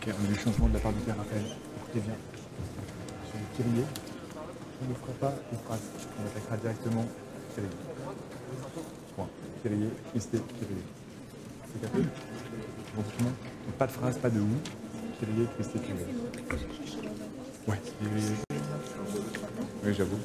Ok, on a eu le changement de la part du père Raphaël. Écoutez bien. Sur le Kyrie, on ne fera pas une phrase. On attaquera directement Kyrie. Point. Kyrie, Christé, Kyrie. C'est capé? Bon, tout le monde. Donc, pas de phrase, pas de ou. Kyrie, Christé, Kyrie. Ouais, oui, j'avoue.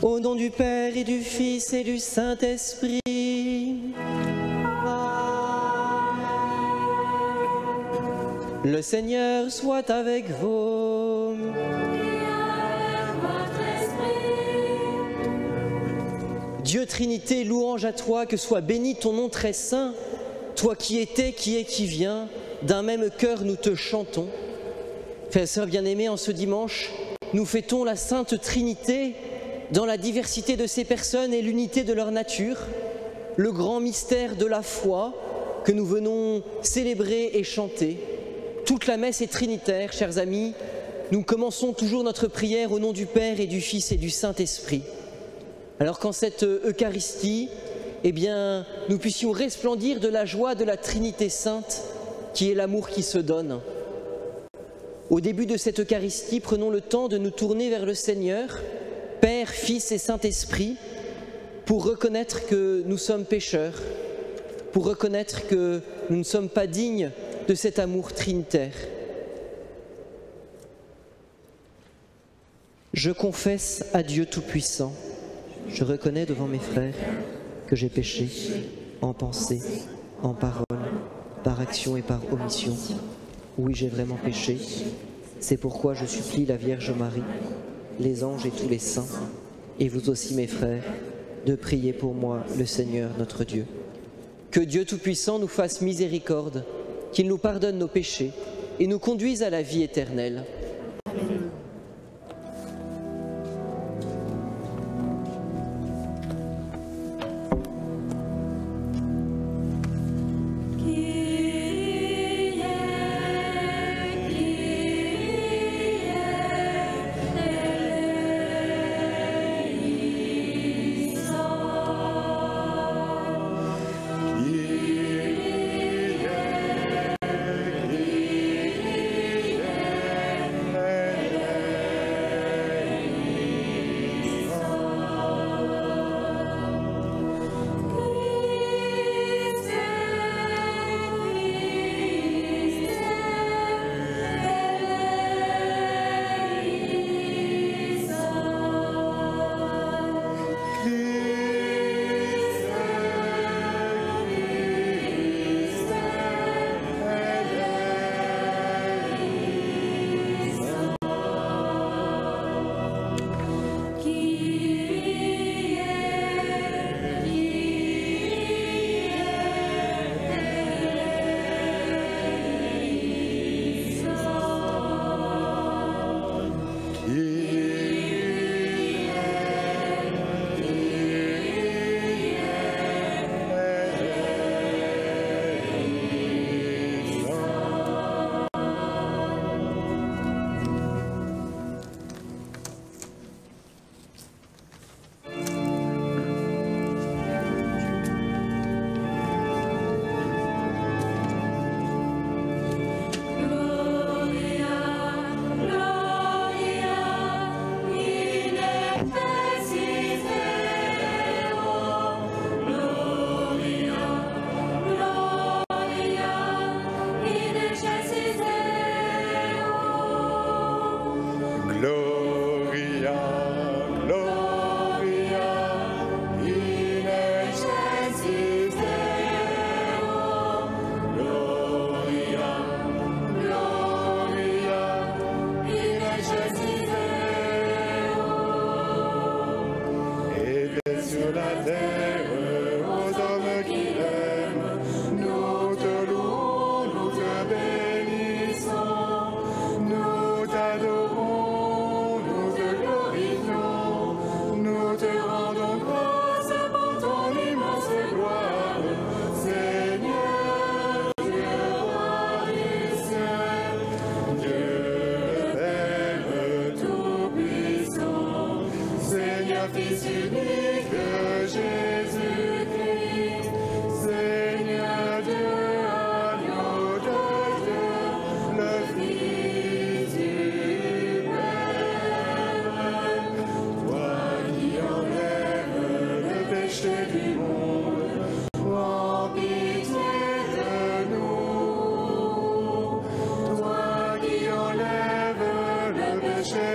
Au nom du Père et du Fils et du Saint-Esprit. Le Seigneur soit avec vous. Et avec votre esprit. Dieu Trinité, louange à toi, que soit béni ton nom très saint. Toi qui étais, qui est, qui vient, d'un même cœur nous te chantons. Frères et sœurs bien-aimés, en ce dimanche, nous fêtons la Sainte Trinité dans la diversité de ses personnes et l'unité de leur nature, le grand mystère de la foi que nous venons célébrer et chanter. Toute la messe est trinitaire, chers amis. Nous commençons toujours notre prière au nom du Père et du Fils et du Saint-Esprit. Alors qu'en cette Eucharistie, eh bien, nous puissions resplendir de la joie de la Trinité Sainte, qui est l'amour qui se donne. Au début de cette Eucharistie, prenons le temps de nous tourner vers le Seigneur, Père, Fils et Saint-Esprit, pour reconnaître que nous sommes pécheurs, pour reconnaître que nous ne sommes pas dignes de cet amour trinitaire. Je confesse à Dieu Tout-Puissant, je reconnais devant mes frères que j'ai péché en pensée, en parole, par action et par omission. Oui, j'ai vraiment péché. C'est pourquoi je supplie la Vierge Marie, les anges et tous les saints, et vous aussi mes frères, de prier pour moi le Seigneur notre Dieu. Que Dieu Tout-Puissant nous fasse miséricorde, qu'il nous pardonne nos péchés et nous conduise à la vie éternelle.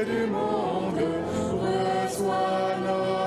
Du monde, reçois notre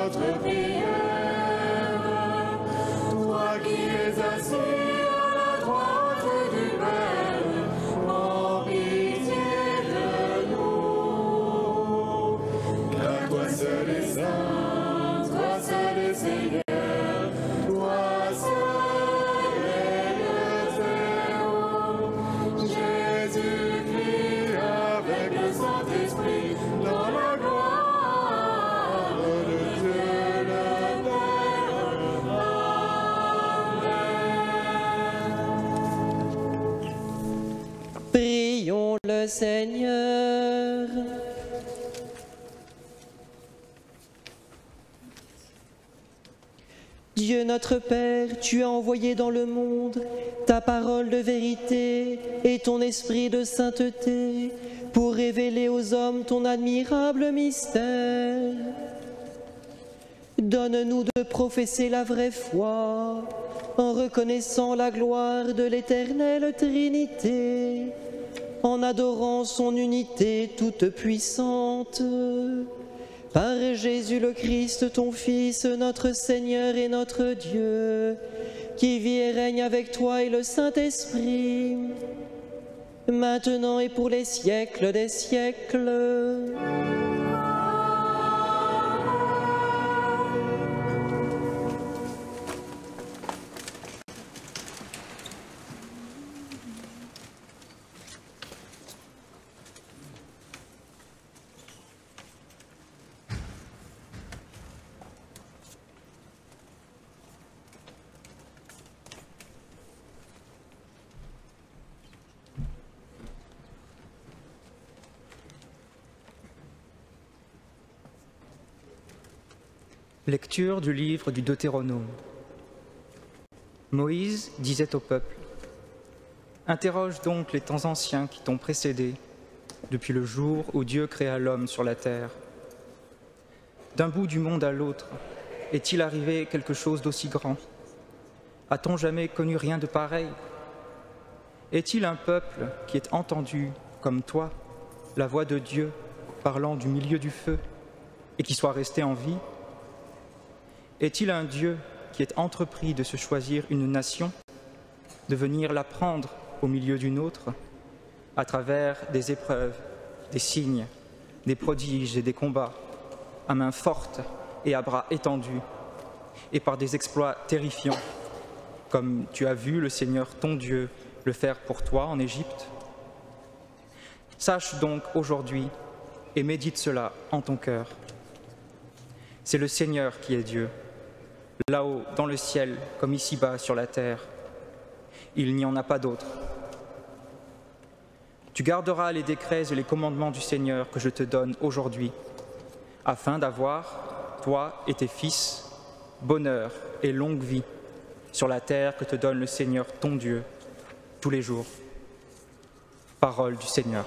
le Seigneur. Dieu notre Père, tu as envoyé dans le monde ta parole de vérité et ton esprit de sainteté pour révéler aux hommes ton admirable mystère. Donne-nous de professer la vraie foi en reconnaissant la gloire de l'éternelle Trinité, en adorant son unité toute puissante. Par Jésus le Christ, ton Fils, notre Seigneur et notre Dieu, qui vit et règne avec toi et le Saint-Esprit, maintenant et pour les siècles des siècles. Lecture du livre du Deutéronome. Moïse disait au peuple : « Interroge donc les temps anciens qui t'ont précédé, depuis le jour où Dieu créa l'homme sur la terre. D'un bout du monde à l'autre, est-il arrivé quelque chose d'aussi grand? A-t-on jamais connu rien de pareil? Est-il un peuple qui ait entendu, comme toi, la voix de Dieu parlant du milieu du feu, et qui soit resté en vie? Est-il un Dieu qui ait entrepris de se choisir une nation, de venir la prendre au milieu d'une autre, à travers des épreuves, des signes, des prodiges et des combats, à main forte et à bras étendus, et par des exploits terrifiants, comme tu as vu le Seigneur ton Dieu le faire pour toi en Égypte? Sache donc aujourd'hui et médite cela en ton cœur. C'est le Seigneur qui est Dieu, là-haut dans le ciel comme ici-bas sur la terre. Il n'y en a pas d'autre. Tu garderas les décrets et les commandements du Seigneur que je te donne aujourd'hui, afin d'avoir, toi et tes fils, bonheur et longue vie sur la terre que te donne le Seigneur ton Dieu tous les jours. Parole du Seigneur.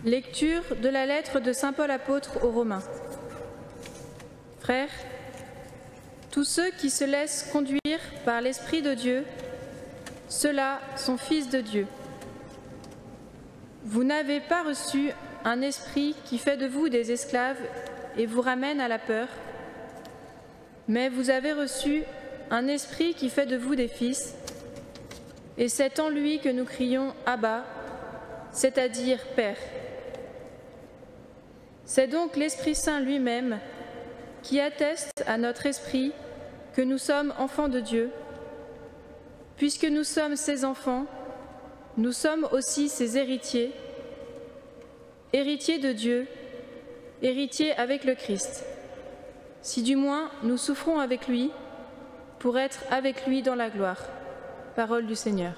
Lecture de la lettre de saint Paul apôtre aux Romains. Frères, tous ceux qui se laissent conduire par l'Esprit de Dieu, ceux-là sont fils de Dieu. Vous n'avez pas reçu un esprit qui fait de vous des esclaves et vous ramène à la peur, mais vous avez reçu un esprit qui fait de vous des fils, et c'est en lui que nous crions « Abba », c'est-à-dire « Père ». C'est donc l'Esprit Saint lui-même qui atteste à notre esprit que nous sommes enfants de Dieu. Puisque nous sommes ses enfants, nous sommes aussi ses héritiers, héritiers de Dieu, héritiers avec le Christ. Si du moins nous souffrons avec lui, pour être avec lui dans la gloire. Parole du Seigneur.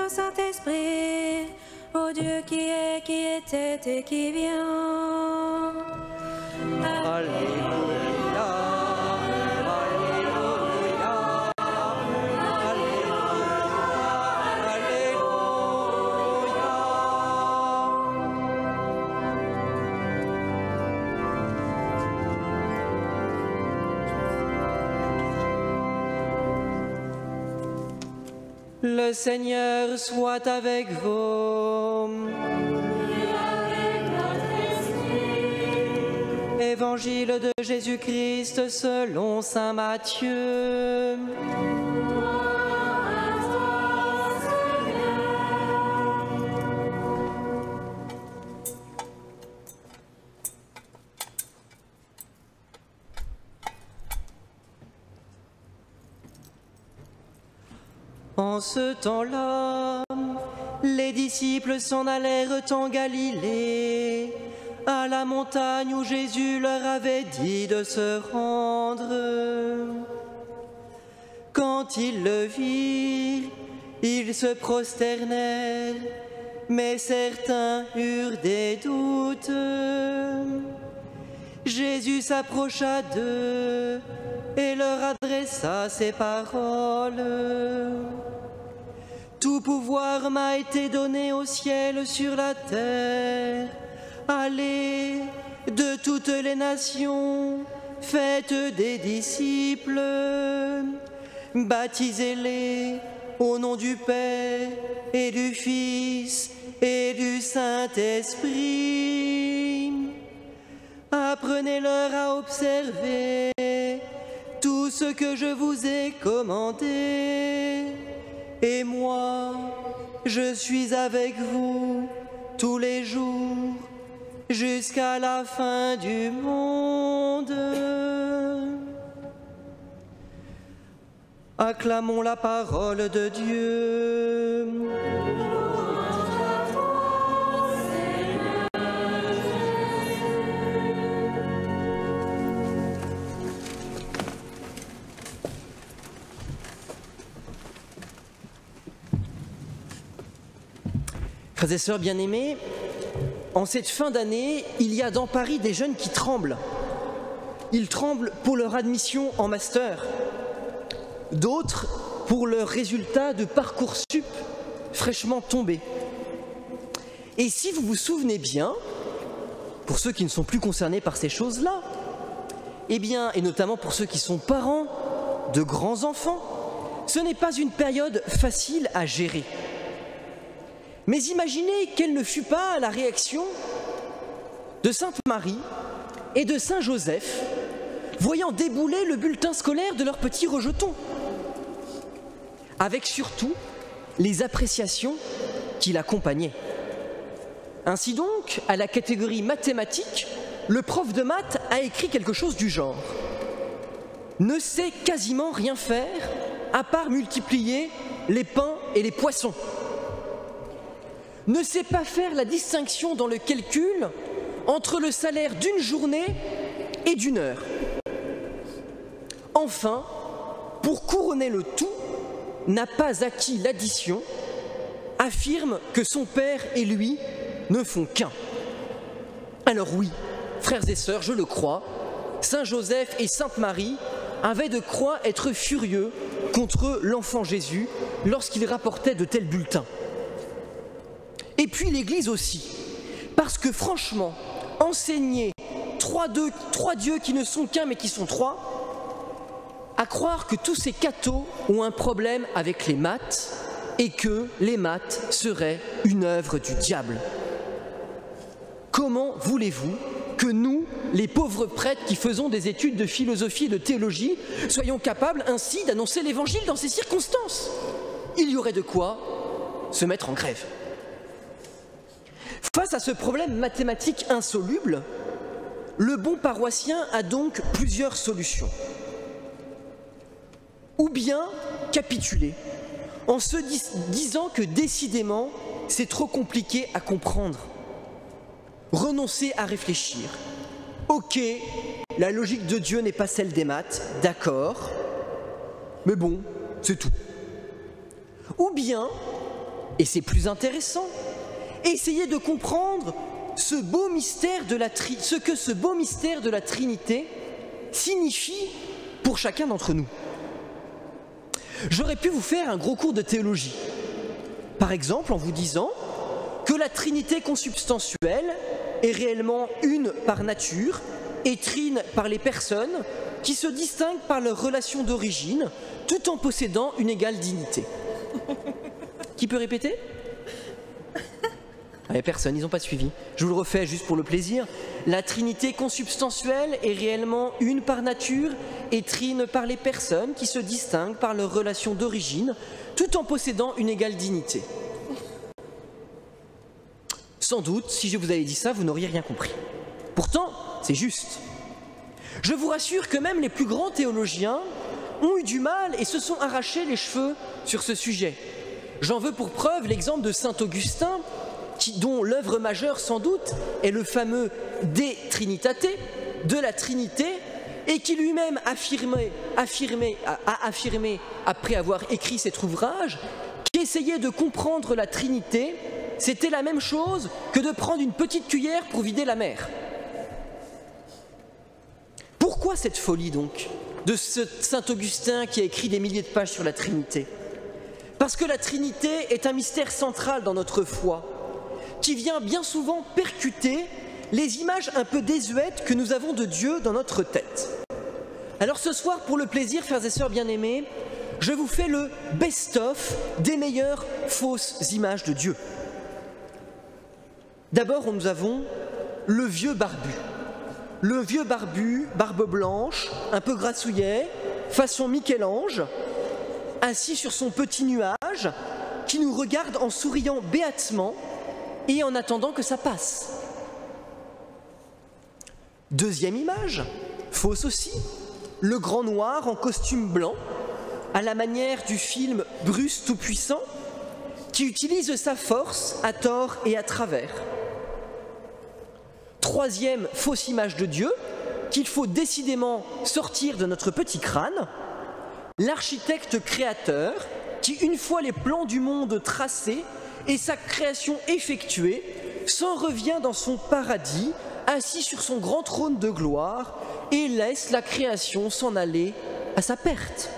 Saint-Esprit, ô Dieu qui est, qui était et qui vient. Alléluia, Alléluia, Alléluia, Alléluia. Le Seigneur soit avec vous. Évangile de Jésus-Christ selon saint Matthieu. En ce temps-là, les disciples s'en allèrent en Galilée, à la montagne où Jésus leur avait dit de se rendre. Quand ils le virent, ils se prosternèrent, mais certains eurent des doutes. Jésus s'approcha d'eux et leur adressa ces paroles. Tout pouvoir m'a été donné au ciel et sur la terre. Allez de toutes les nations, faites des disciples, baptisez-les au nom du Père et du Fils et du Saint-Esprit. Apprenez-leur à observer tout ce que je vous ai commandé. Et moi, je suis avec vous tous les jours, jusqu'à la fin du monde. Acclamons la parole de Dieu. Frères et sœurs bien-aimés, en cette fin d'année, il y a dans Paris des jeunes qui tremblent. Ils tremblent pour leur admission en master, d'autres pour leurs résultats de Parcoursup fraîchement tombés. Et si vous vous souvenez bien, pour ceux qui ne sont plus concernés par ces choses-là, eh bien, et notamment pour ceux qui sont parents de grands-enfants, ce n'est pas une période facile à gérer. Mais imaginez quelle ne fut pas la réaction de Sainte Marie et de Saint Joseph, voyant débouler le bulletin scolaire de leur petit rejeton, avec surtout les appréciations qui l'accompagnaient. Ainsi donc, à la catégorie mathématiques, le prof de maths a écrit quelque chose du genre « Ne sait quasiment rien faire à part multiplier les pains et les poissons. Ne sait pas faire la distinction dans le calcul entre le salaire d'une journée et d'une heure. Enfin, pour couronner le tout, n'a pas acquis l'addition, affirme que son père et lui ne font qu'un. » Alors oui, frères et sœurs, je le crois, Saint Joseph et Sainte Marie avaient de quoi être furieux contre l'enfant Jésus lorsqu'il rapportait de tels bulletins. Et puis l'Église aussi, parce que franchement, enseigner trois dieux qui ne sont qu'un mais qui sont trois, à croire que tous ces cathos ont un problème avec les maths et que les maths seraient une œuvre du diable. Comment voulez-vous que nous, les pauvres prêtres qui faisons des études de philosophie et de théologie, soyons capables ainsi d'annoncer l'Évangile dans ces circonstances? Il y aurait de quoi se mettre en grève. Face à ce problème mathématique insoluble, le bon paroissien a donc plusieurs solutions. Ou bien capituler, en se disant que décidément, c'est trop compliqué à comprendre. Renoncer à réfléchir. Ok, la logique de Dieu n'est pas celle des maths, d'accord, mais bon, c'est tout. Ou bien, et c'est plus intéressant, essayer de comprendre ce beau mystère de ce que ce beau mystère de la Trinité signifie pour chacun d'entre nous. J'aurais pu vous faire un gros cours de théologie, par exemple en vous disant que la Trinité consubstantielle est réellement une par nature et trine par les personnes qui se distinguent par leur relation d'origine tout en possédant une égale dignité. Qui peut répéter? Personne, ils n'ont pas suivi. Je vous le refais juste pour le plaisir. La Trinité consubstantielle est réellement une par nature et trine par les personnes qui se distinguent par leur relation d'origine, tout en possédant une égale dignité. Sans doute, si je vous avais dit ça, vous n'auriez rien compris. Pourtant, c'est juste. Je vous rassure que même les plus grands théologiens ont eu du mal et se sont arrachés les cheveux sur ce sujet. J'en veux pour preuve l'exemple de saint Augustin, dont l'œuvre majeure sans doute est le fameux De Trinitate, de la Trinité, et qui lui-même a affirmé, après avoir écrit cet ouvrage, qu'essayer de comprendre la Trinité, c'était la même chose que de prendre une petite cuillère pour vider la mer. Pourquoi cette folie donc de ce saint Augustin qui a écrit des milliers de pages sur la Trinité? Parce que la Trinité est un mystère central dans notre foi, qui vient bien souvent percuter les images un peu désuètes que nous avons de Dieu dans notre tête. Alors ce soir, pour le plaisir, frères et sœurs bien-aimés, je vous fais le best-of des meilleures fausses images de Dieu. D'abord, nous avons le vieux barbu. Le vieux barbu, barbe blanche, un peu grassouillet, façon Michel-Ange, assis sur son petit nuage, qui nous regarde en souriant béatement et en attendant que ça passe. Deuxième image, fausse aussi, le grand noir en costume blanc, à la manière du film Bruce Tout-Puissant, qui utilise sa force à tort et à travers. Troisième fausse image de Dieu, qu'il faut décidément sortir de notre petit crâne, l'architecte créateur, qui, une fois les plans du monde tracés, et sa création effectuée, s'en revient dans son paradis, assis sur son grand trône de gloire, et laisse la création s'en aller à sa perte.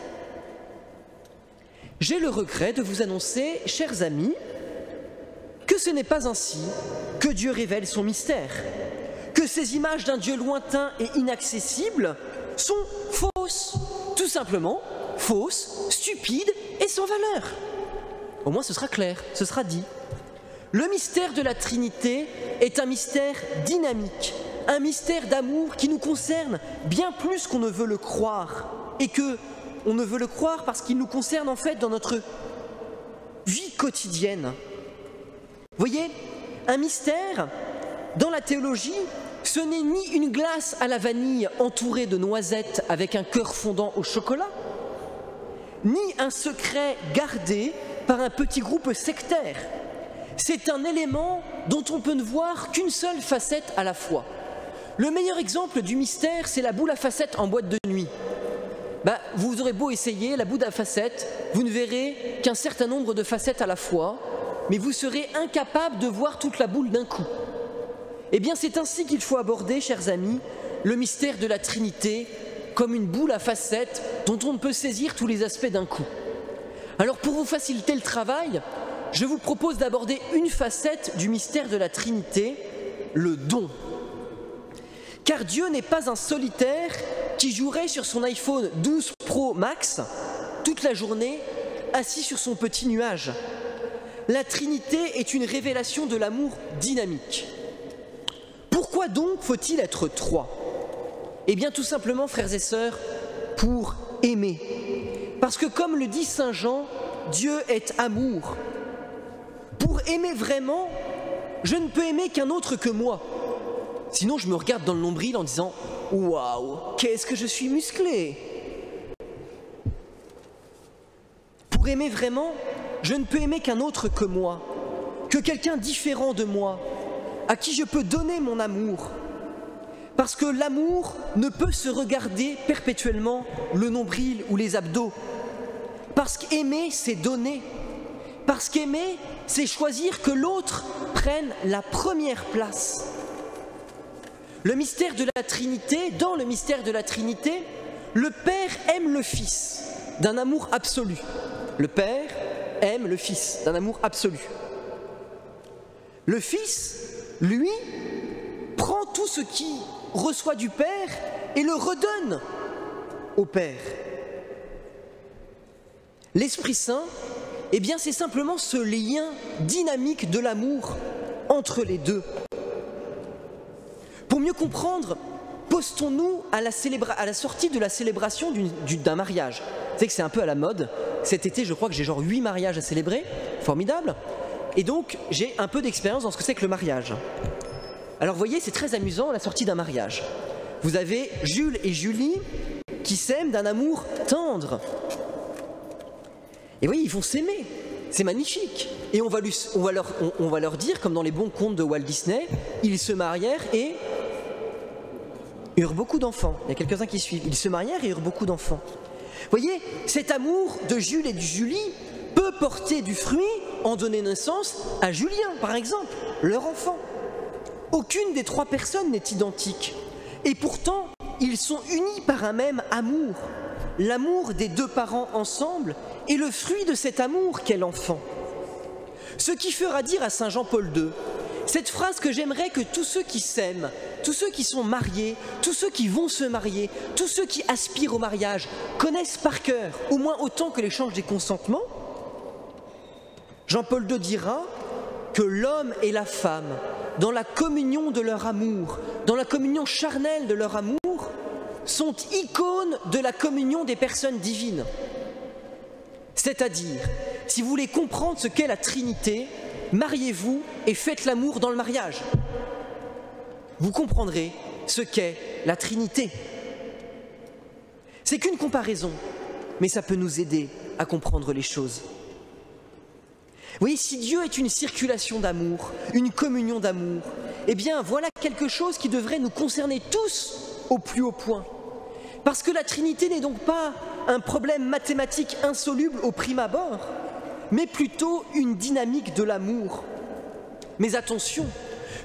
J'ai le regret de vous annoncer, chers amis, que ce n'est pas ainsi que Dieu révèle son mystère, que ces images d'un Dieu lointain et inaccessible sont fausses, tout simplement fausses, stupides et sans valeur. Au moins ce sera clair, ce sera dit. Le mystère de la Trinité est un mystère dynamique, un mystère d'amour qui nous concerne bien plus qu'on ne veut le croire, et que on ne veut le croire parce qu'il nous concerne en fait dans notre vie quotidienne. Vous voyez, un mystère, dans la théologie, ce n'est ni une glace à la vanille entourée de noisettes avec un cœur fondant au chocolat, ni un secret gardé par un petit groupe sectaire. C'est un élément dont on peut ne voir qu'une seule facette à la fois. Le meilleur exemple du mystère, c'est la boule à facettes en boîte de nuit. Vous aurez beau essayer la boule à facettes, vous ne verrez qu'un certain nombre de facettes à la fois, mais vous serez incapable de voir toute la boule d'un coup. Eh bien, c'est ainsi qu'il faut aborder, chers amis, le mystère de la Trinité comme une boule à facettes dont on ne peut saisir tous les aspects d'un coup. Alors, pour vous faciliter le travail, je vous propose d'aborder une facette du mystère de la Trinité, le don. Car Dieu n'est pas un solitaire qui jouerait sur son iPhone 12 Pro Max toute la journée, assis sur son petit nuage. La Trinité est une révélation de l'amour dynamique. Pourquoi donc faut-il être trois? Eh bien tout simplement, frères et sœurs, pour aimer. Parce que comme le dit Saint Jean, Dieu est amour. Pour aimer vraiment, je ne peux aimer qu'un autre que moi. Sinon je me regarde dans le nombril en disant « Waouh, qu'est-ce que je suis musclé !» Pour aimer vraiment, je ne peux aimer qu'un autre que moi, que quelqu'un différent de moi, à qui je peux donner mon amour. Parce que l'amour ne peut se regarder perpétuellement le nombril ou les abdos. Parce qu'aimer, c'est donner. Parce qu'aimer, c'est choisir que l'autre prenne la première place. Le mystère de la Trinité, dans le mystère de la Trinité, le Père aime le Fils d'un amour absolu. Le Père aime le Fils d'un amour absolu. Le Fils, lui, prend tout ce qu'il reçoit du Père et le redonne au Père. L'Esprit Saint, eh bien, c'est simplement ce lien dynamique de l'amour entre les deux. Pour mieux comprendre, postons-nous à la sortie de la célébration d'un mariage. Vous savez que c'est un peu à la mode. Cet été, je crois que j'ai genre 8 mariages à célébrer. Formidable. Et donc, j'ai un peu d'expérience dans ce que c'est que le mariage. Alors, vous voyez, c'est très amusant, la sortie d'un mariage. Vous avez Jules et Julie qui s'aiment d'un amour tendre. Et vous voyez, ils vont s'aimer. C'est magnifique. Et on va leur dire, comme dans les bons contes de Walt Disney, ils se marièrent et eurent beaucoup d'enfants. Il y a quelques-uns qui suivent. Ils se marièrent et eurent beaucoup d'enfants. Vous voyez, cet amour de Jules et de Julie peut porter du fruit en donner naissance à Julien, par exemple, leur enfant. Aucune des trois personnes n'est identique. Et pourtant, ils sont unis par un même amour. L'amour des deux parents ensemble est le fruit de cet amour qu'est l'enfant. Ce qui fera dire à Saint Jean-Paul II cette phrase que j'aimerais que tous ceux qui s'aiment, tous ceux qui sont mariés, tous ceux qui vont se marier, tous ceux qui aspirent au mariage connaissent par cœur, au moins autant que l'échange des consentements. Jean-Paul II dira que l'homme et la femme, dans la communion de leur amour, dans la communion charnelle de leur amour, sont icônes de la communion des personnes divines. C'est-à-dire, si vous voulez comprendre ce qu'est la Trinité, mariez-vous et faites l'amour dans le mariage. Vous comprendrez ce qu'est la Trinité. C'est qu'une comparaison, mais ça peut nous aider à comprendre les choses. Vous voyez, si Dieu est une circulation d'amour, une communion d'amour, eh bien voilà quelque chose qui devrait nous concerner tous au plus haut point. Parce que la Trinité n'est donc pas un problème mathématique insoluble au prime abord, mais plutôt une dynamique de l'amour. Mais attention,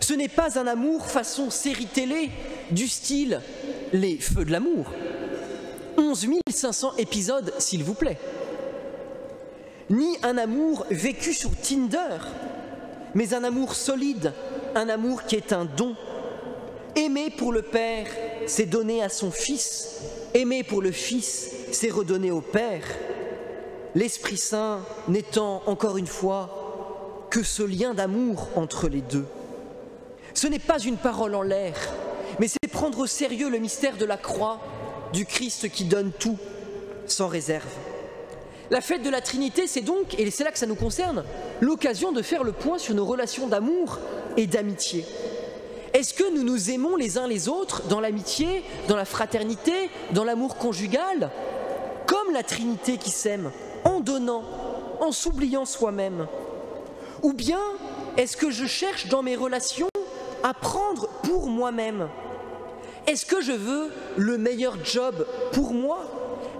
ce n'est pas un amour façon série télé du style « Les Feux de l'amour ». 11 500 épisodes, s'il vous plaît. Ni un amour vécu sur Tinder, mais un amour solide, un amour qui est un don. Aimer pour le Père, c'est donner à son Fils. Aimer pour le Fils, c'est redonner au Père. L'Esprit Saint n'étant, encore une fois, que ce lien d'amour entre les deux. Ce n'est pas une parole en l'air, mais c'est prendre au sérieux le mystère de la croix, du Christ qui donne tout, sans réserve. La fête de la Trinité, c'est donc, et c'est là que ça nous concerne, l'occasion de faire le point sur nos relations d'amour et d'amitié. Est-ce que nous nous aimons les uns les autres dans l'amitié, dans la fraternité, dans l'amour conjugal, comme la Trinité qui s'aime, en donnant, en s'oubliant soi-même? Ou bien est-ce que je cherche dans mes relations à prendre pour moi-même? Est-ce que je veux le meilleur job pour moi,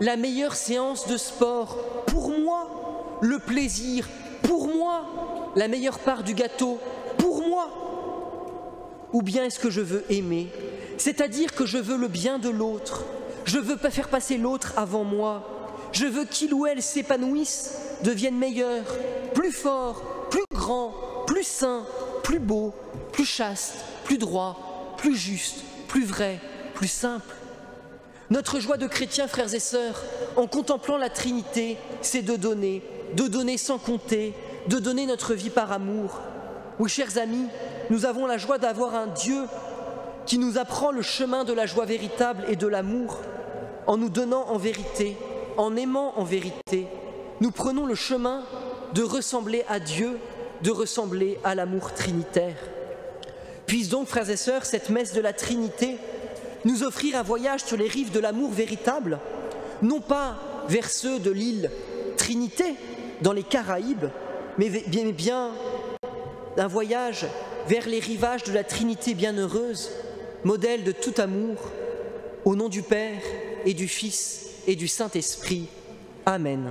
la meilleure séance de sport pour moi, le plaisir pour moi, la meilleure part du gâteau pour moi? Ou bien est-ce que je veux aimer, c'est-à-dire que je veux le bien de l'autre, je veux pas faire passer l'autre avant moi, je veux qu'il ou elle s'épanouisse, devienne meilleur, plus fort, plus grand, plus sain, plus beau, plus chaste, plus droit, plus juste, plus vrai, plus simple. Notre joie de chrétiens, frères et sœurs, en contemplant la Trinité, c'est de donner sans compter, de donner notre vie par amour. Oui, chers amis, nous avons la joie d'avoir un Dieu qui nous apprend le chemin de la joie véritable et de l'amour. En nous donnant en vérité, en aimant en vérité, nous prenons le chemin de ressembler à Dieu, de ressembler à l'amour trinitaire. Puisse donc, frères et sœurs, cette messe de la Trinité nous offrir un voyage sur les rives de l'amour véritable, non pas vers ceux de l'île Trinité, dans les Caraïbes, mais bien un voyage vers les rivages de la Trinité bienheureuse, modèle de tout amour, au nom du Père et du Fils et du Saint-Esprit. Amen.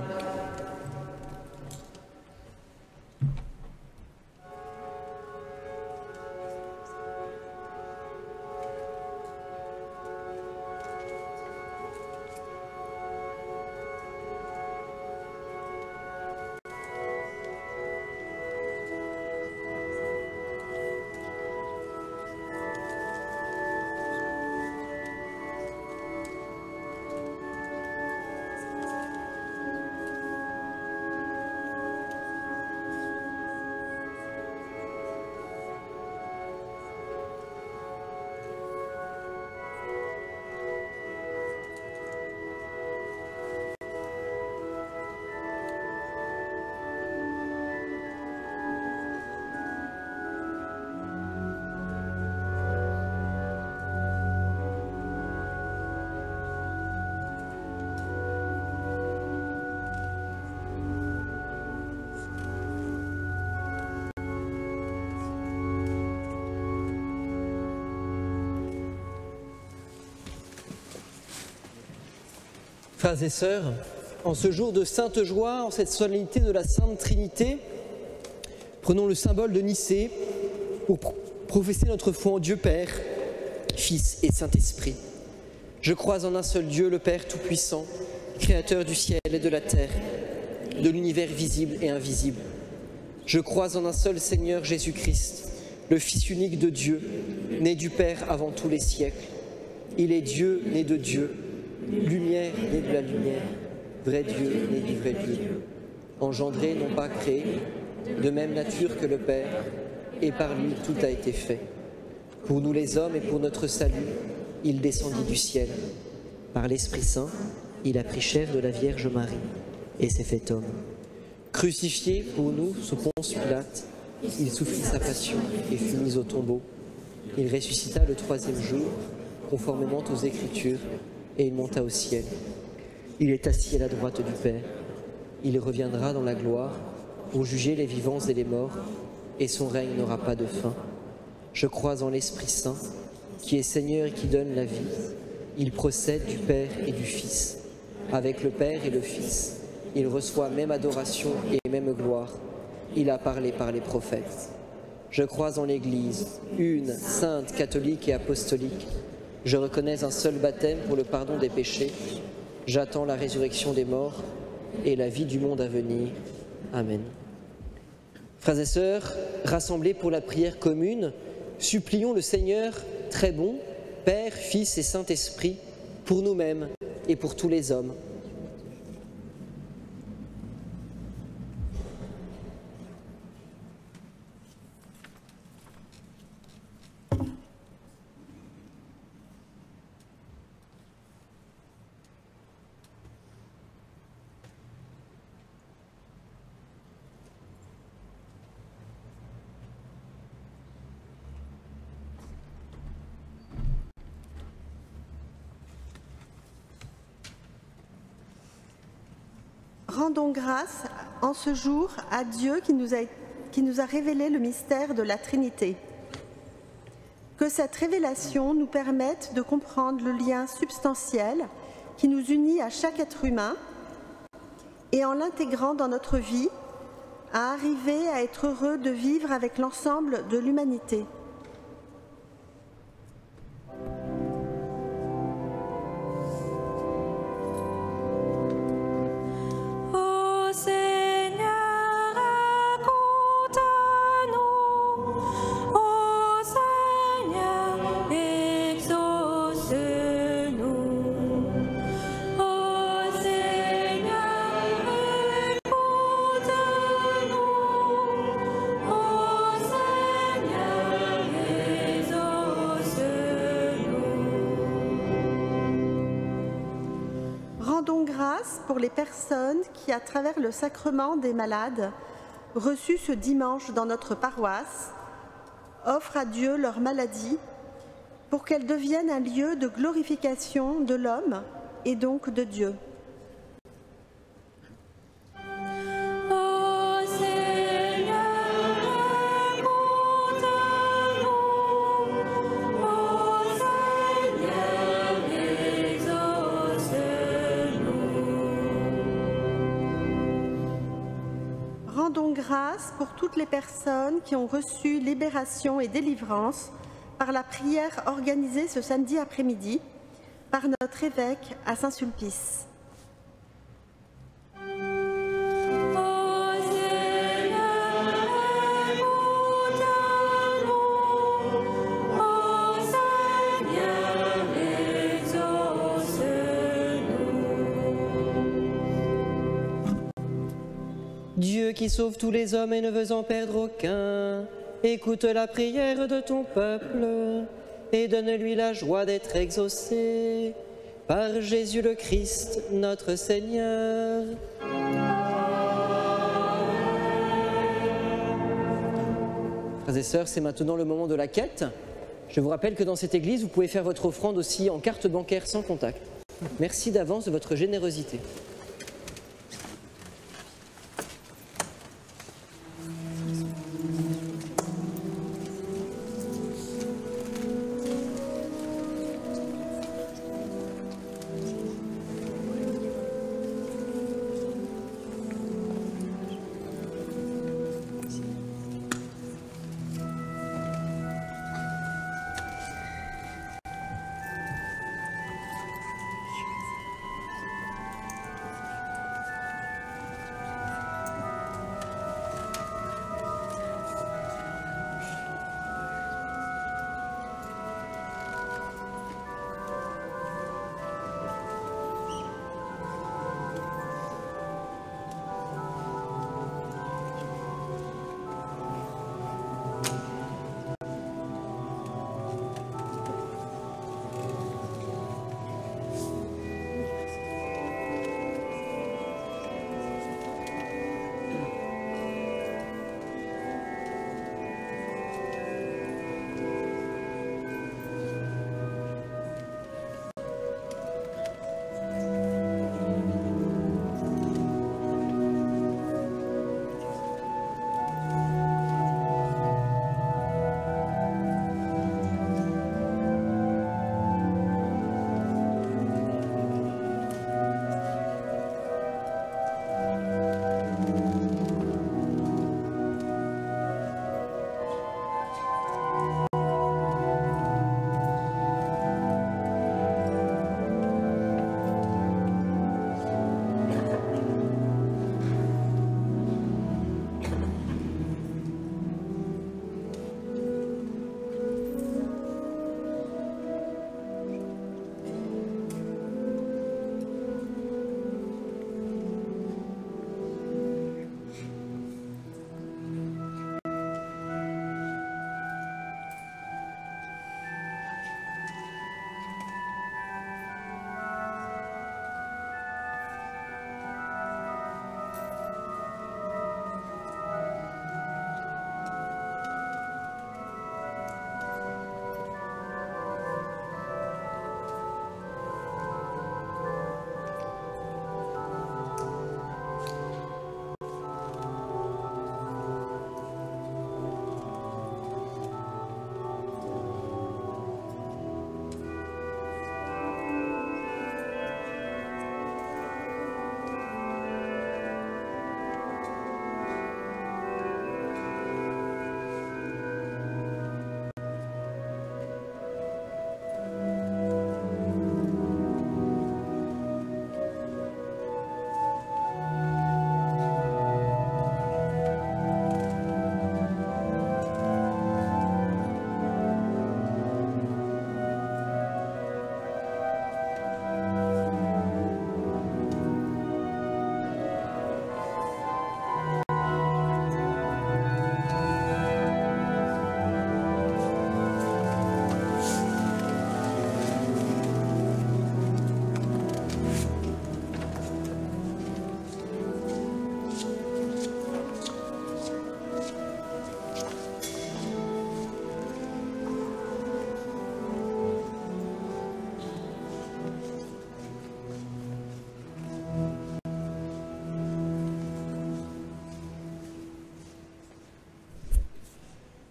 Frères et sœurs, en ce jour de sainte joie, en cette solennité de la Sainte Trinité, prenons le symbole de Nicée pour professer notre foi en Dieu Père, Fils et Saint-Esprit. Je crois en un seul Dieu, le Père Tout-Puissant, Créateur du ciel et de la terre, de l'univers visible et invisible. Je crois en un seul Seigneur Jésus-Christ, le Fils unique de Dieu, né du Père avant tous les siècles. Il est Dieu, né de Dieu, lumière née de la lumière, vrai Dieu né du vrai Dieu, engendré, non pas créé, de même nature que le Père, et par lui tout a été fait. Pour nous les hommes et pour notre salut, il descendit du ciel. Par l'Esprit Saint, il a pris chair de la Vierge Marie et s'est fait homme. Crucifié pour nous sous Ponce Pilate, il souffrit sa passion et fut mis au tombeau. Il ressuscita le troisième jour, conformément aux Écritures, et il monta au ciel. Il est assis à la droite du Père. Il reviendra dans la gloire pour juger les vivants et les morts, et son règne n'aura pas de fin. Je crois en l'Esprit Saint, qui est Seigneur et qui donne la vie. Il procède du Père et du Fils. Avec le Père et le Fils, il reçoit même adoration et même gloire. Il a parlé par les prophètes. Je crois en l'Église, une, sainte, catholique et apostolique. Je reconnais un seul baptême pour le pardon des péchés. J'attends la résurrection des morts et la vie du monde à venir. Amen. Frères et sœurs, rassemblés pour la prière commune, supplions le Seigneur très bon, Père, Fils et Saint-Esprit, pour nous-mêmes et pour tous les hommes. Rendons grâce en ce jour à Dieu qui nous a révélé le mystère de la Trinité. Que cette révélation nous permette de comprendre le lien substantiel qui nous unit à chaque être humain et en l'intégrant dans notre vie, à arriver à être heureux de vivre avec l'ensemble de l'humanité. Rendons grâce pour les personnes qui, à travers le sacrement des malades, reçus ce dimanche dans notre paroisse, offrent à Dieu leur maladie pour qu'elle devienne un lieu de glorification de l'homme et donc de Dieu. Rendons grâce pour toutes les personnes qui ont reçu libération et délivrance par la prière organisée ce samedi après-midi par notre évêque à Saint-Sulpice. Dieu qui sauve tous les hommes et ne veut en perdre aucun, écoute la prière de ton peuple et donne-lui la joie d'être exaucé. Par Jésus le Christ, notre Seigneur. Frères et sœurs, c'est maintenant le moment de la quête. Je vous rappelle que dans cette église, vous pouvez faire votre offrande aussi en carte bancaire sans contact. Merci d'avance de votre générosité.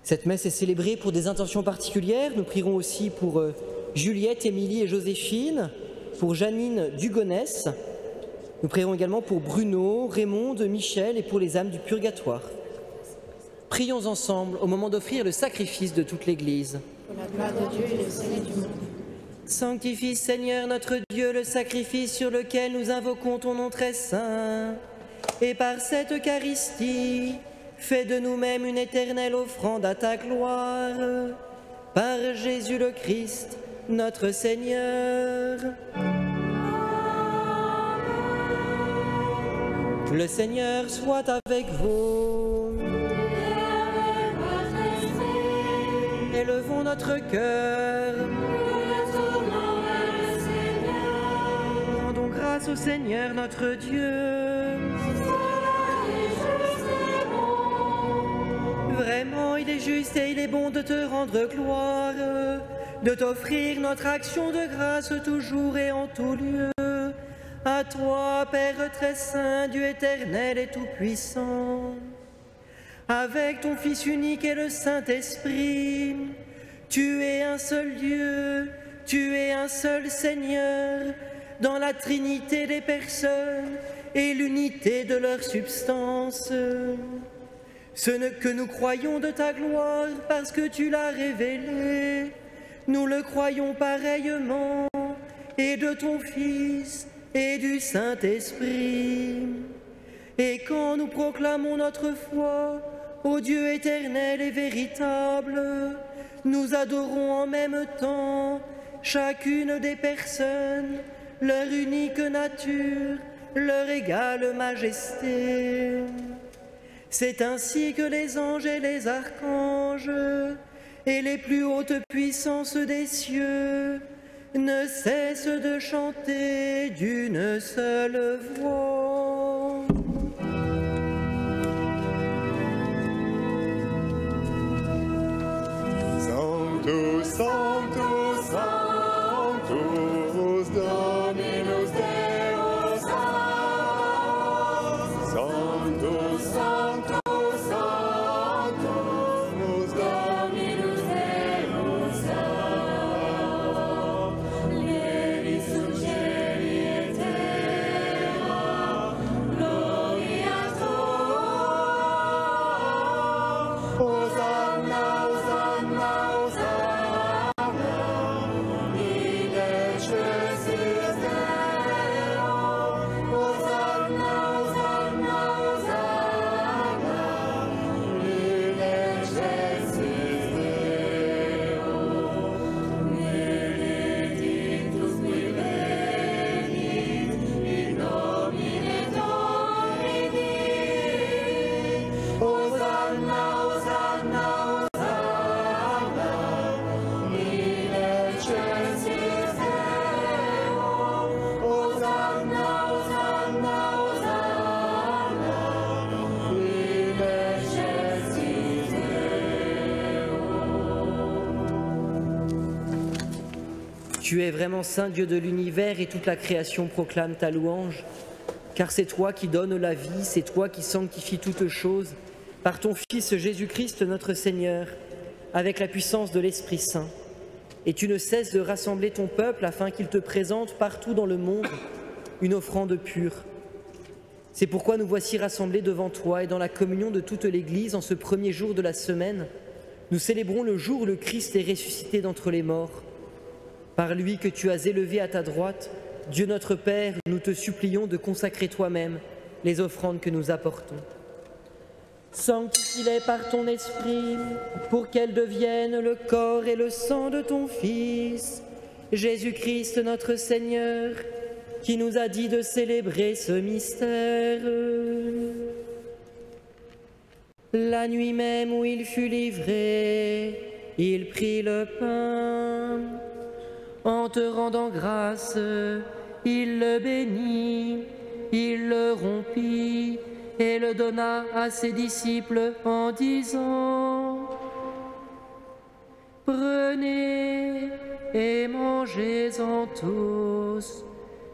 Cette messe est célébrée pour des intentions particulières. Nous prierons aussi pour Juliette, Émilie et Joséphine, pour Janine Dugonès. Nous prierons également pour Bruno, Raymond, Michel et pour les âmes du purgatoire. Prions ensemble au moment d'offrir le sacrifice de toute l'Église. Pour la gloire de Dieu et le salut du monde. Sanctifie, Seigneur notre Dieu, le sacrifice sur lequel nous invoquons ton nom très saint. Et par cette Eucharistie, fais de nous-mêmes une éternelle offrande à ta gloire. Par Jésus le Christ, notre Seigneur. Le Seigneur soit avec vous. Élevons notre cœur. Rendons grâce au Seigneur notre Dieu. Vraiment, il est juste et il est bon de te rendre gloire, de t'offrir notre action de grâce toujours et en tout lieu. À toi, Père très saint, Dieu éternel et tout-puissant, avec ton Fils unique et le Saint-Esprit, tu es un seul Dieu, tu es un seul Seigneur, dans la Trinité des personnes et l'unité de leur substance. Ce que nous croyons de ta gloire parce que tu l'as révélé, nous le croyons pareillement, et de ton Fils et du Saint-Esprit. Et quand nous proclamons notre foi au Dieu éternel et véritable, nous adorons en même temps chacune des personnes, leur unique nature, leur égale majesté. C'est ainsi que les anges et les archanges et les plus hautes puissances des cieux ne cessent de chanter d'une seule voix. Sanctus, Sanctus, Sanctus, Dominus Deus, Sanctus, Sanctus, Sanctus, Dominus Deus, Levis Sugeri et terra, Gloria Tua, Hosanna, Hosanna, Hosanna, in excelsis Deo, Hosanna, Hosanna, Hosanna, in excelsis Deo, benedictus qui venit, in nomine Domini, Hosanna, Hosanna, Hosanna, in excelsis Deo, Hosanna, Hosanna, Hosanna, in excelsis Deo. Tu es vraiment saint Dieu de l'univers et toute la création proclame ta louange, car c'est toi qui donnes la vie, c'est toi qui sanctifies toutes choses, par ton Fils Jésus-Christ notre Seigneur, avec la puissance de l'Esprit Saint. Et tu ne cesses de rassembler ton peuple afin qu'il te présente partout dans le monde une offrande pure. C'est pourquoi nous voici rassemblés devant toi et dans la communion de toute l'Église en ce premier jour de la semaine, nous célébrons le jour où le Christ est ressuscité d'entre les morts. Par lui que tu as élevé à ta droite, Dieu notre Père, nous te supplions de consacrer toi-même les offrandes que nous apportons. Sanctifie-les par ton Esprit, pour qu'elles deviennent le corps et le sang de ton Fils, Jésus-Christ notre Seigneur, qui nous a dit de célébrer ce mystère. La nuit même où il fut livré, il prit le pain. En te rendant grâce, il le bénit, il le rompit et le donna à ses disciples en disant : Prenez et mangez-en tous,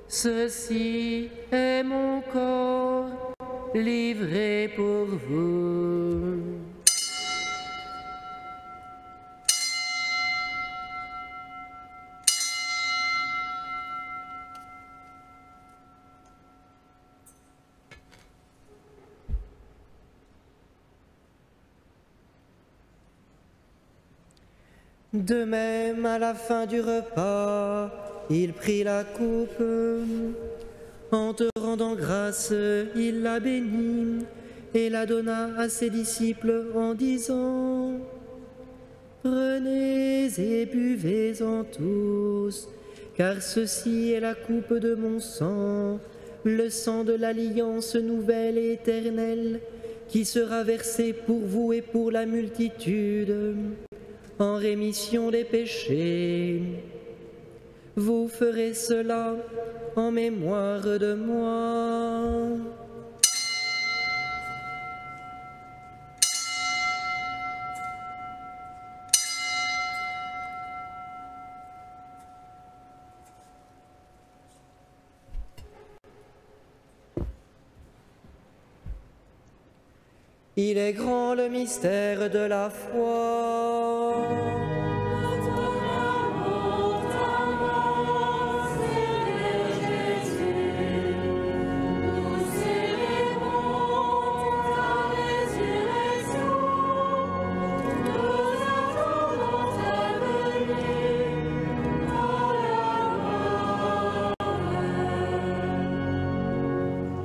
ceci est mon corps livré pour vous. De même, à la fin du repas, il prit la coupe. En te rendant grâce, il la bénit et la donna à ses disciples en disant: Prenez et buvez-en tous, car ceci est la coupe de mon sang, le sang de l'alliance nouvelle et éternelle, qui sera versé pour vous et pour la multitude, en rémission des péchés. Vous ferez cela en mémoire de moi. Il est grand le mystère de la foi.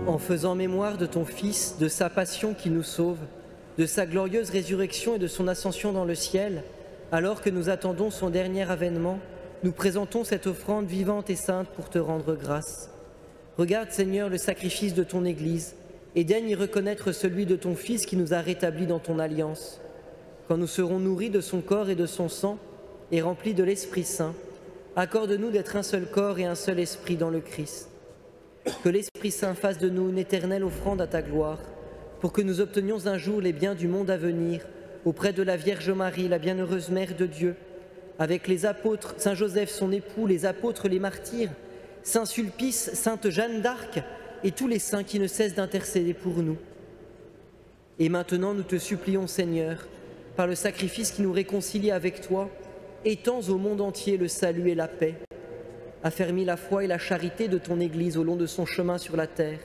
En faisant mémoire de ton Fils, de sa passion qui nous sauve, de sa glorieuse résurrection et de son ascension dans le ciel, alors que nous attendons son dernier avènement, nous présentons cette offrande vivante et sainte pour te rendre grâce. Regarde, Seigneur, le sacrifice de ton Église, et daigne y reconnaître celui de ton Fils qui nous a rétablis dans ton alliance. Quand nous serons nourris de son corps et de son sang, et remplis de l'Esprit Saint, accorde-nous d'être un seul corps et un seul esprit dans le Christ. Que l'Esprit Saint fasse de nous une éternelle offrande à ta gloire, pour que nous obtenions un jour les biens du monde à venir, auprès de la Vierge Marie, la bienheureuse Mère de Dieu, avec les apôtres, Saint Joseph son époux, les apôtres, les martyrs, Saint Sulpice, Sainte Jeanne d'Arc, et tous les saints qui ne cessent d'intercéder pour nous. Et maintenant nous te supplions, Seigneur, par le sacrifice qui nous réconcilie avec toi, étends au monde entier le salut et la paix. Affermis la foi et la charité de ton Église au long de son chemin sur la terre.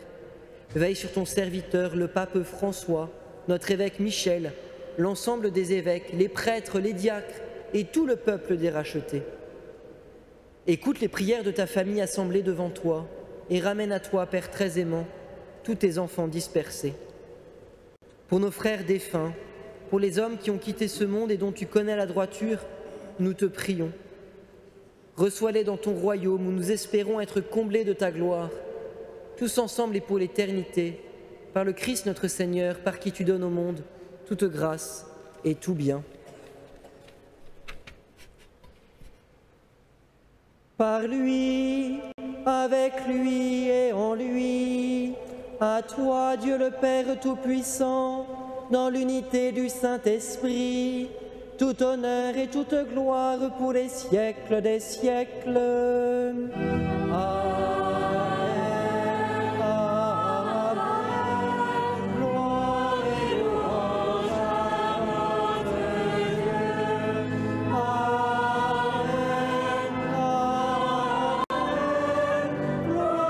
Veille sur ton serviteur, le pape François, notre évêque Michel, l'ensemble des évêques, les prêtres, les diacres et tout le peuple des rachetés. Écoute les prières de ta famille assemblée devant toi et ramène à toi, Père très aimant, tous tes enfants dispersés. Pour nos frères défunts, pour les hommes qui ont quitté ce monde et dont tu connais la droiture, nous te prions. Reçois-les dans ton royaume où nous espérons être comblés de ta gloire, tous ensemble et pour l'éternité, par le Christ notre Seigneur, par qui tu donnes au monde toute grâce et tout bien. Par lui, avec lui et en lui, à toi Dieu le Père Tout-Puissant, dans l'unité du Saint-Esprit, tout honneur et toute gloire pour les siècles des siècles. Amen. Amen. Gloire et louange à notre Dieu. Amen. Amen. Gloire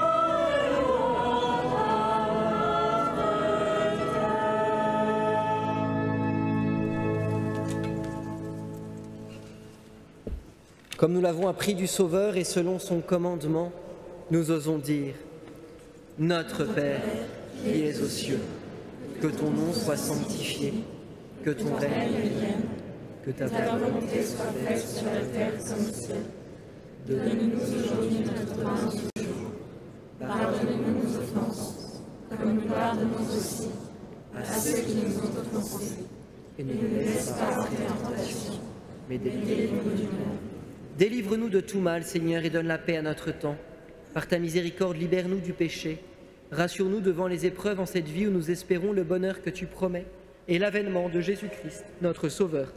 et louange à notre Dieu. Comme nous l'avons appris du Sauveur et selon son commandement, nous osons dire: Notre Père, qui es aux cieux, que ton nom soit sanctifié, que ton règne vienne, que ta volonté soit faite sur la terre comme au ciel. Donne-nous aujourd'hui notre pain du jour. Pardonne-nous nos offenses, comme nous pardonnons aussi à ceux qui nous ont offensés. Et ne nous laisse pas entrer en tentation, mais délivre-nous du mal. Délivre-nous de tout mal, Seigneur, et donne la paix à notre temps. Par ta miséricorde, libère-nous du péché. Rassure-nous devant les épreuves en cette vie où nous espérons le bonheur que tu promets et l'avènement de Jésus-Christ, notre Sauveur.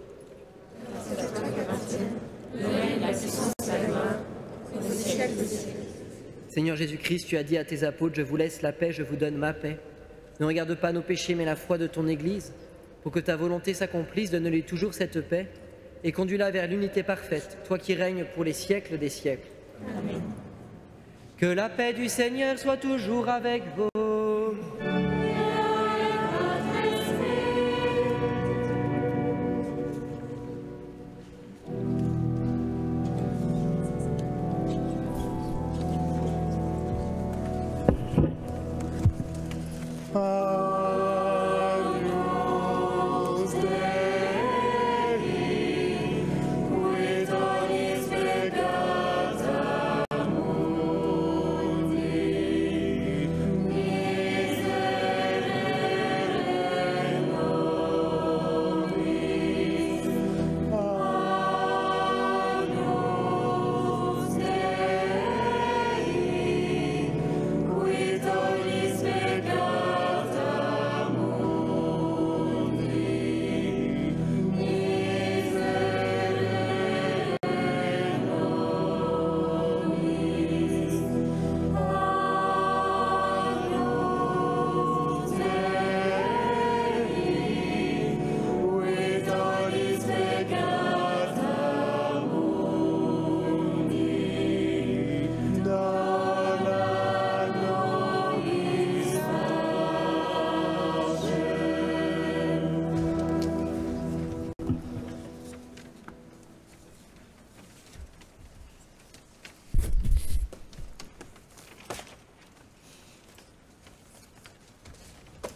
Seigneur Jésus-Christ, tu as dit à tes apôtres: je vous laisse la paix, je vous donne ma paix. Ne regarde pas nos péchés, mais la foi de ton Église. Pour que ta volonté s'accomplisse, donne-lui toujours cette paix et conduis-la vers l'unité parfaite, toi qui règnes pour les siècles des siècles. Amen. Que la paix du Seigneur soit toujours avec vous.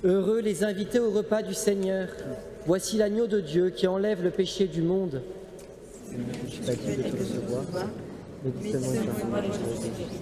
Heureux les invités au repas du Seigneur. Voici l'agneau de Dieu qui enlève le péché du monde. Je ne suis pas digne de te recevoir, mais dis seulement une parole et je serai guéri.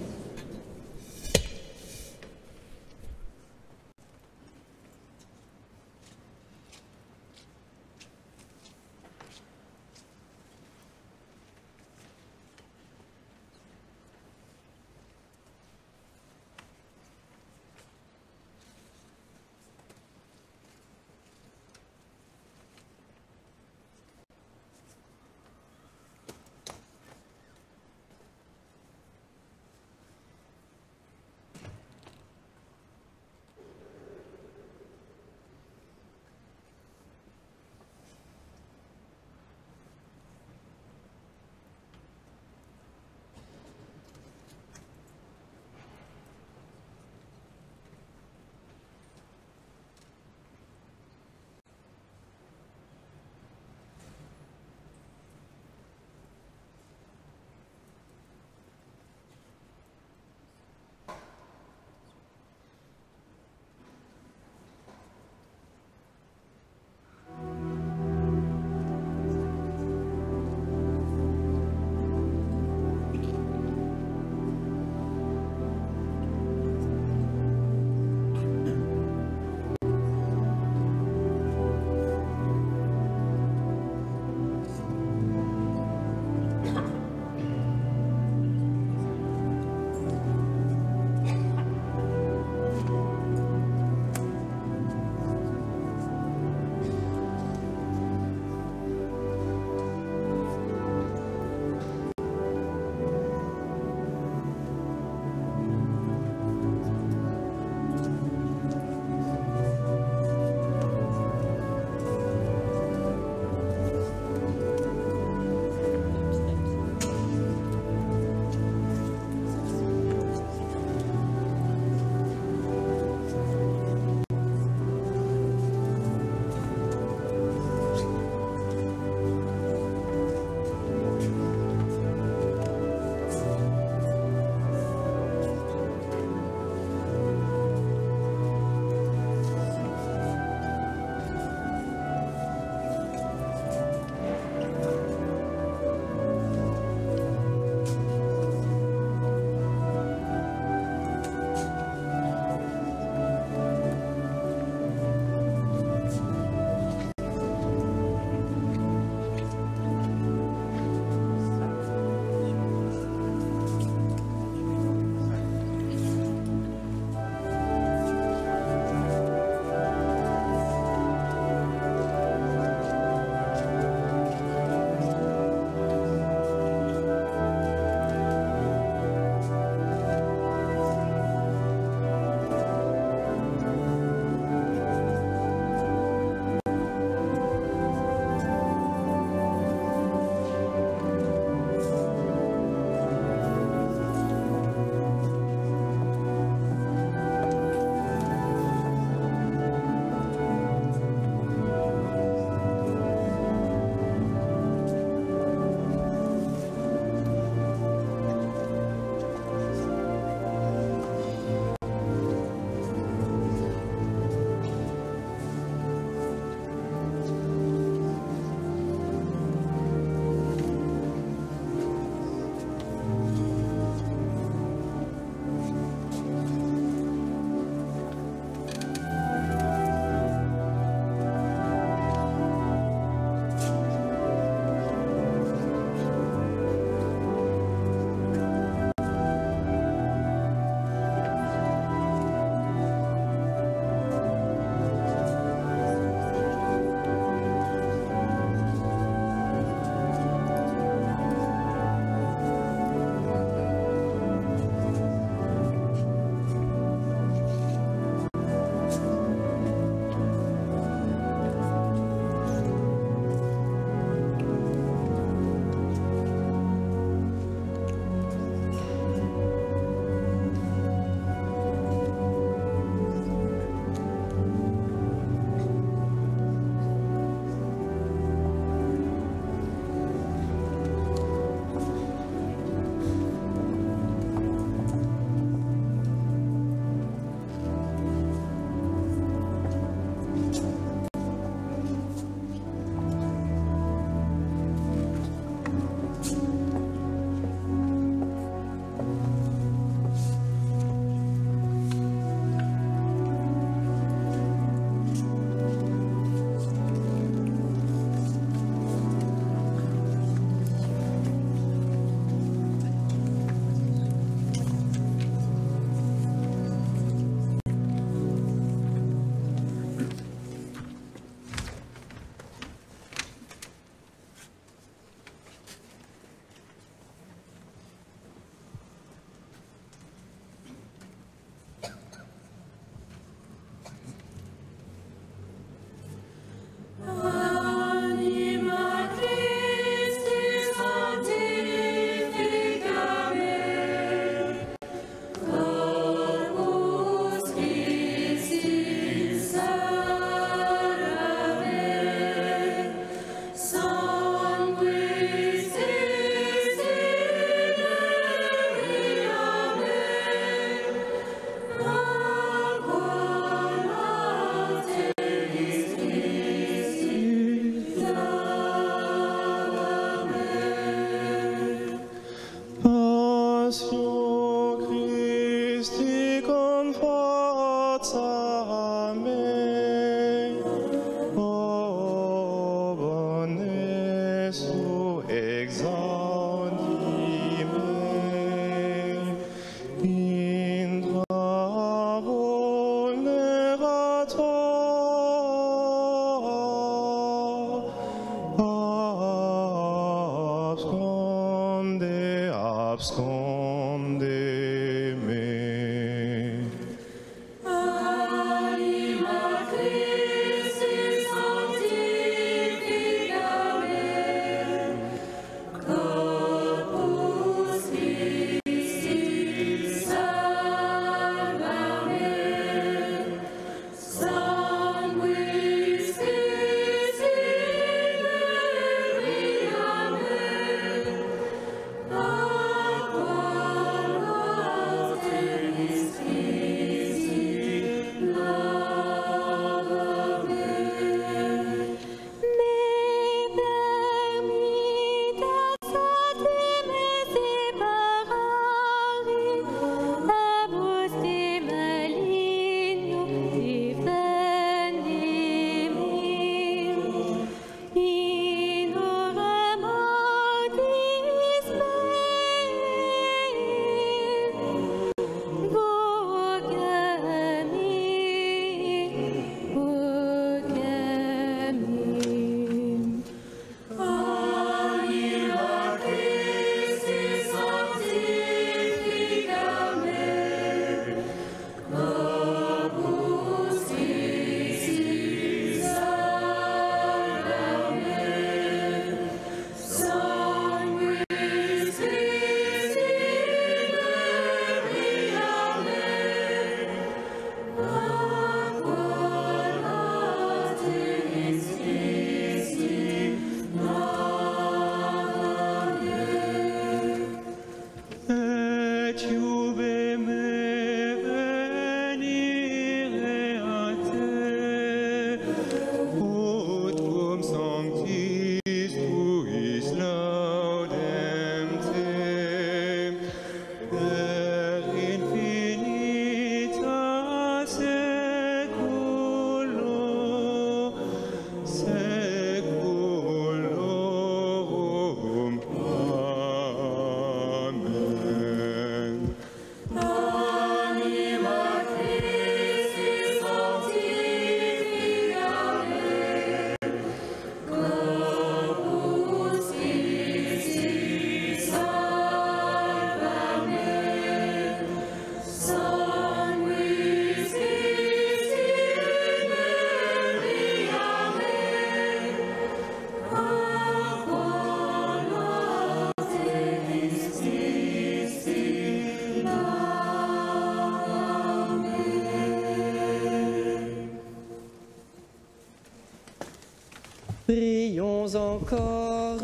Prions encore.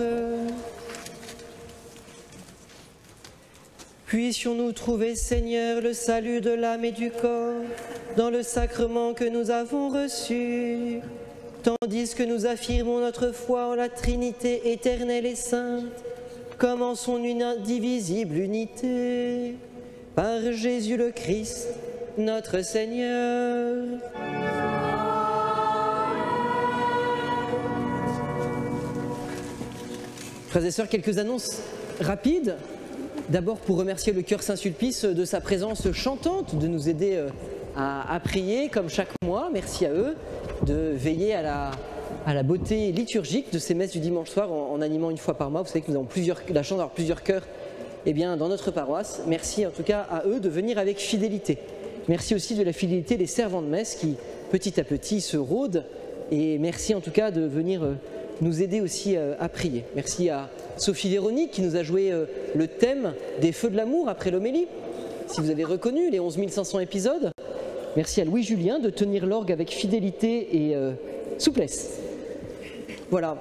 Puissions-nous trouver, Seigneur, le salut de l'âme et du corps dans le sacrement que nous avons reçu, tandis que nous affirmons notre foi en la Trinité éternelle et sainte, comme en son indivisible unité, par Jésus le Christ, notre Seigneur. Frères et sœurs, quelques annonces rapides. D'abord pour remercier le Chœur Saint-Sulpice de sa présence chantante, de nous aider à prier comme chaque mois. Merci à eux de veiller à la beauté liturgique de ces messes du dimanche soir en animant une fois par mois. Vous savez que nous avons la chance d'avoir plusieurs chœurs dans notre paroisse. Merci en tout cas à eux de venir avec fidélité. Merci aussi de la fidélité des servants de messe qui petit à petit se rôdent. Et merci en tout cas de venir nous aider aussi à prier. Merci à Sophie Véronique qui nous a joué le thème des feux de l'amour après l'homélie. Si vous avez reconnu les 11 500 épisodes. Merci à Louis Julien de tenir l'orgue avec fidélité et souplesse. Voilà,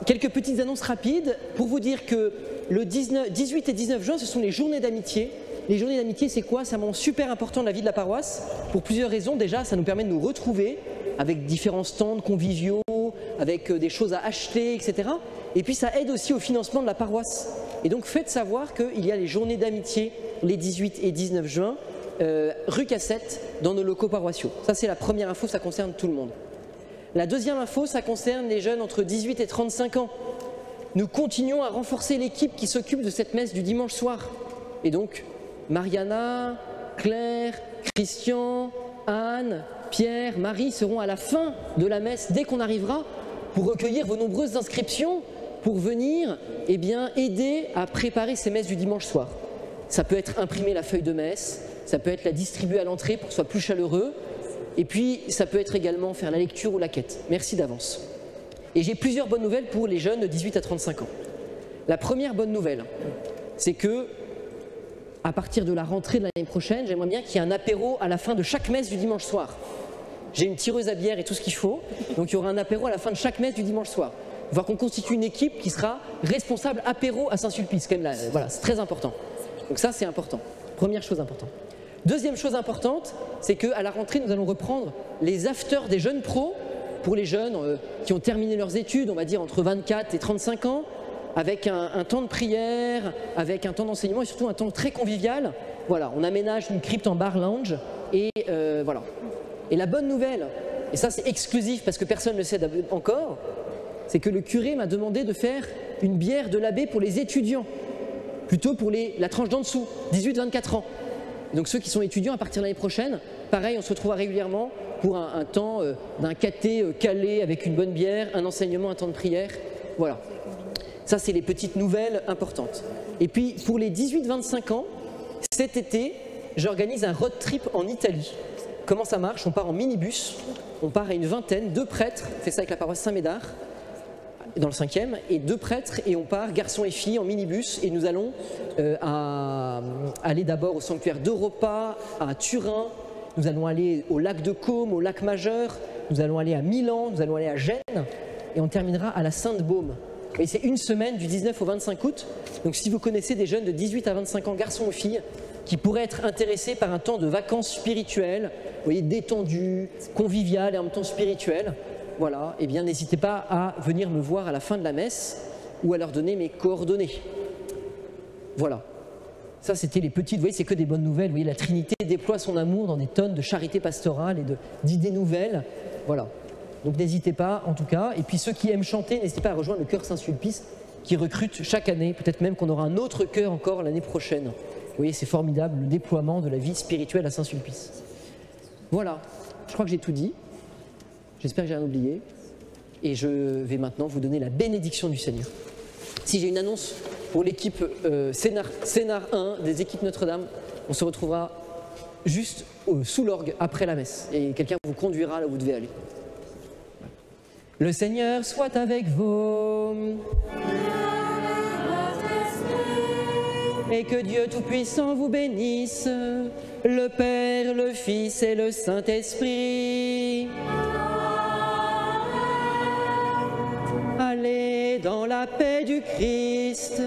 quelques petites annonces rapides pour vous dire que le 18 et 19 juin, ce sont les journées d'amitié. Les journées d'amitié, c'est quoi? C'est un moment super important de la vie de la paroisse, pour plusieurs raisons. Déjà, ça nous permet de nous retrouver avec différents stands conviviaux, avec des choses à acheter, etc. Et puis ça aide aussi au financement de la paroisse. Et donc faites savoir qu'il y a les journées d'amitié les 18 et 19 juin, rue Cassette, dans nos locaux paroissiaux. Ça c'est la première info, ça concerne tout le monde. La deuxième info, ça concerne les jeunes entre 18 et 35 ans. Nous continuons à renforcer l'équipe qui s'occupe de cette messe du dimanche soir. Et donc, Mariana, Claire, Christian, Anne, Pierre, Marie seront à la fin de la messe dès qu'on arrivera pour recueillir vos nombreuses inscriptions pour venir aider à préparer ces messes du dimanche soir. Ça peut être imprimer la feuille de messe, ça peut être la distribuer à l'entrée pour que ce soit plus chaleureux, et puis ça peut être également faire la lecture ou la quête. Merci d'avance. Et j'ai plusieurs bonnes nouvelles pour les jeunes de 18 à 35 ans. La première bonne nouvelle, c'est que à partir de la rentrée de l'année prochaine, j'aimerais bien qu'il y ait un apéro à la fin de chaque messe du dimanche soir. J'ai une tireuse à bière et tout ce qu'il faut, donc il y aura un apéro à la fin de chaque messe du dimanche soir. Il va falloir qu'on constitue une équipe qui sera responsable apéro à Saint-Sulpice, quand même là, voilà, c'est très important. Donc ça c'est important, première chose importante. Deuxième chose importante, c'est qu'à la rentrée nous allons reprendre les afters des jeunes pros, pour les jeunes qui ont terminé leurs études, on va dire entre 24 et 35 ans, avec un temps de prière, avec un temps d'enseignement et surtout un temps très convivial. Voilà, on aménage une crypte en bar lounge et voilà. Et la bonne nouvelle, et ça c'est exclusif parce que personne ne le sait encore, c'est que le curé m'a demandé de faire une bière de l'abbé pour les étudiants, plutôt pour la tranche d'en dessous, 18-24 ans. Donc ceux qui sont étudiants à partir de l'année prochaine, pareil, on se retrouvera régulièrement pour un temps d'un caté calé avec une bonne bière, un enseignement, un temps de prière. Voilà. Ça, c'est les petites nouvelles importantes. Et puis, pour les 18-25 ans, cet été, j'organise un road trip en Italie. Comment ça marche? On part en minibus, on part à une vingtaine, 2 prêtres, on fait ça avec la paroisse Saint-Médard, dans le 5e, et 2 prêtres, et on part, garçons et filles, en minibus, et nous allons aller d'abord au sanctuaire d'Europa, à Turin, nous allons aller au lac de Côme, au lac Majeur, nous allons aller à Milan, nous allons aller à Gênes, et on terminera à la Sainte-Baume. Et c'est une semaine du 19 au 25 août, donc si vous connaissez des jeunes de 18 à 25 ans, garçons ou filles, qui pourraient être intéressés par un temps de vacances spirituelles, vous voyez, détendu, convivial et en même temps spirituel, voilà, eh bien n'hésitez pas à venir me voir à la fin de la messe ou à leur donner mes coordonnées. Voilà. Ça, c'était les petites, vous voyez, c'est que des bonnes nouvelles. Vous voyez, la Trinité déploie son amour dans des tonnes de charité pastorale et d'idées nouvelles. Voilà. Donc n'hésitez pas, en tout cas. Et puis ceux qui aiment chanter, n'hésitez pas à rejoindre le chœur Saint-Sulpice qui recrute chaque année. Peut-être même qu'on aura un autre chœur encore l'année prochaine. Vous voyez, c'est formidable, le déploiement de la vie spirituelle à Saint-Sulpice. Voilà. Je crois que j'ai tout dit. J'espère que j'ai rien oublié. Et je vais maintenant vous donner la bénédiction du Seigneur. Si j'ai une annonce pour l'équipe Scénar 1 des équipes Notre-Dame, on se retrouvera juste sous l'orgue après la messe. Et quelqu'un vous conduira là où vous devez aller. Le Seigneur soit avec vous. Et que Dieu Tout-Puissant vous bénisse, le Père, le Fils et le Saint-Esprit. la paix du Christ.